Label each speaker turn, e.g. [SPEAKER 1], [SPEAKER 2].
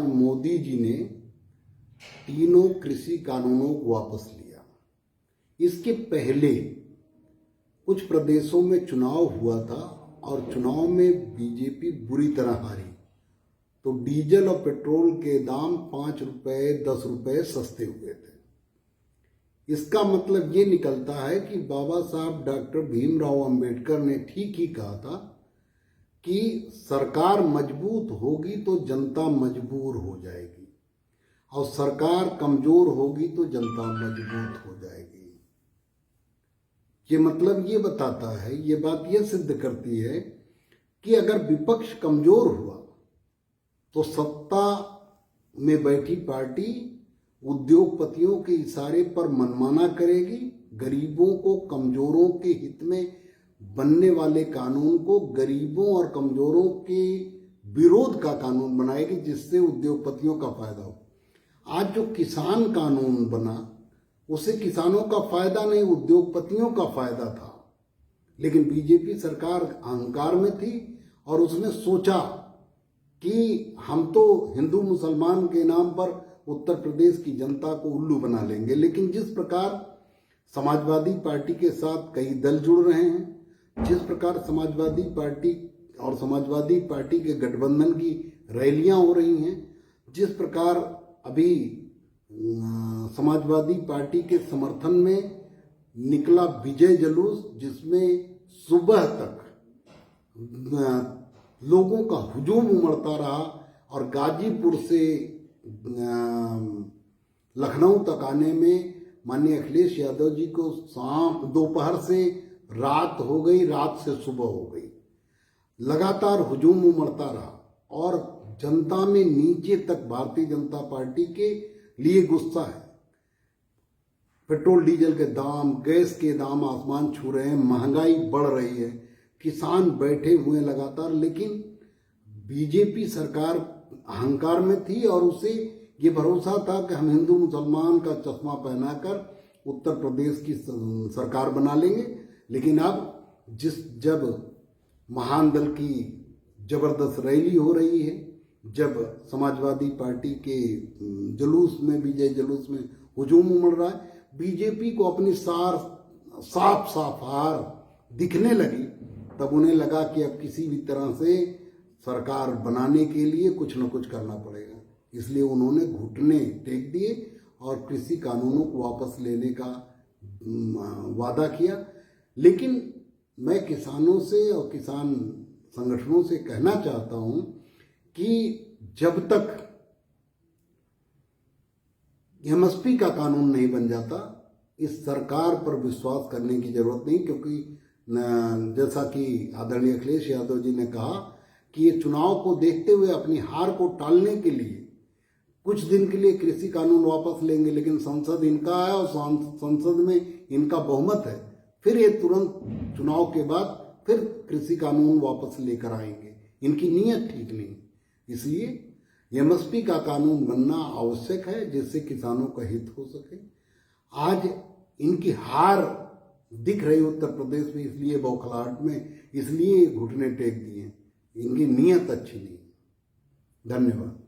[SPEAKER 1] मोदी जी ने तीनों कृषि कानूनों को वापस लिया। इसके पहले कुछ प्रदेशों में चुनाव हुआ था और चुनाव में बीजेपी बुरी तरह हारी, तो डीजल और पेट्रोल के दाम 5 रुपए 10 रुपए सस्ते हुए थे। इसका मतलब ये निकलता है कि बाबा साहब डॉक्टर भीमराव अंबेडकर ने ठीक ही कहा था कि सरकार मजबूत होगी तो जनता मजबूर हो जाएगी और सरकार कमजोर होगी तो जनता मजबूत हो जाएगी। ये मतलब ये बताता है, ये बात ये सिद्ध करती है कि अगर विपक्ष कमजोर हुआ तो सत्ता में बैठी पार्टी उद्योगपतियों के इशारे पर मनमाना करेगी, गरीबों को कमजोरों के हित में बनने वाले कानून को गरीबों और कमजोरों के विरोध का कानून बनाएगी, जिससे उद्योगपतियों का फायदा हो। आज जो किसान कानून बना उसे किसानों का फायदा नहीं, उद्योगपतियों का फायदा था। लेकिन बीजेपी सरकार अहंकार में थी और उसने सोचा कि हम तो हिंदू मुसलमान के नाम पर उत्तर प्रदेश की जनता को उल्लू बना लेंगे। लेकिन जिस प्रकार समाजवादी पार्टी के साथ कई दल जुड़ रहे हैं, जिस प्रकार समाजवादी पार्टी और समाजवादी पार्टी के गठबंधन की रैलियां हो रही हैं, जिस प्रकार अभी समाजवादी पार्टी के समर्थन में निकला विजय जुलूस, जिसमें सुबह तक लोगों का हुजूम उमड़ता रहा और गाजीपुर से लखनऊ तक आने में माननीय अखिलेश यादव जी को दोपहर से रात हो गई, रात से सुबह हो गई, लगातार हुजूम उमड़ता रहा और जनता में नीचे तक भारतीय जनता पार्टी के लिए गुस्सा है। पेट्रोल डीजल के दाम, गैस के दाम आसमान छू रहे हैं, महंगाई बढ़ रही है, किसान बैठे हुए लगातार। लेकिन बीजेपी सरकार अहंकार में थी और उसे ये भरोसा था कि हम हिंदू मुसलमान का चश्मा पहनाकर उत्तर प्रदेश की सरकार बना लेंगे। लेकिन अब जब महान दल की जबरदस्त रैली हो रही है, जब समाजवादी पार्टी के जुलूस में, विजय जुलूस में हुजूम उमड़ रहा है, बीजेपी को अपनी साफ हार दिखने लगी, तब उन्हें लगा कि अब किसी भी तरह से सरकार बनाने के लिए कुछ न कुछ करना पड़ेगा। इसलिए उन्होंने घुटने टेक दिए और कृषि कानूनों को वापस लेने का वादा किया। लेकिन मैं किसानों से और किसान संगठनों से कहना चाहता हूं कि जब तक एमएसपी का कानून नहीं बन जाता, इस सरकार पर विश्वास करने की जरूरत नहीं। क्योंकि जैसा कि आदरणीय अखिलेश यादव जी ने कहा कि ये चुनाव को देखते हुए अपनी हार को टालने के लिए कुछ दिन के लिए कृषि कानून वापस लेंगे, लेकिन संसद इनका है और संसद में इनका बहुमत है, फिर ये तुरंत चुनाव के बाद फिर कृषि कानून वापस लेकर आएंगे। इनकी नीयत ठीक नहीं, इसलिए एमएसपी का कानून बनना आवश्यक है, जिससे किसानों का हित हो सके। आज इनकी हार दिख रही उत्तर प्रदेश में, इसलिए बौखलाहट में, इसलिए घुटने टेक दिए। इनकी नीयत अच्छी नहीं। धन्यवाद।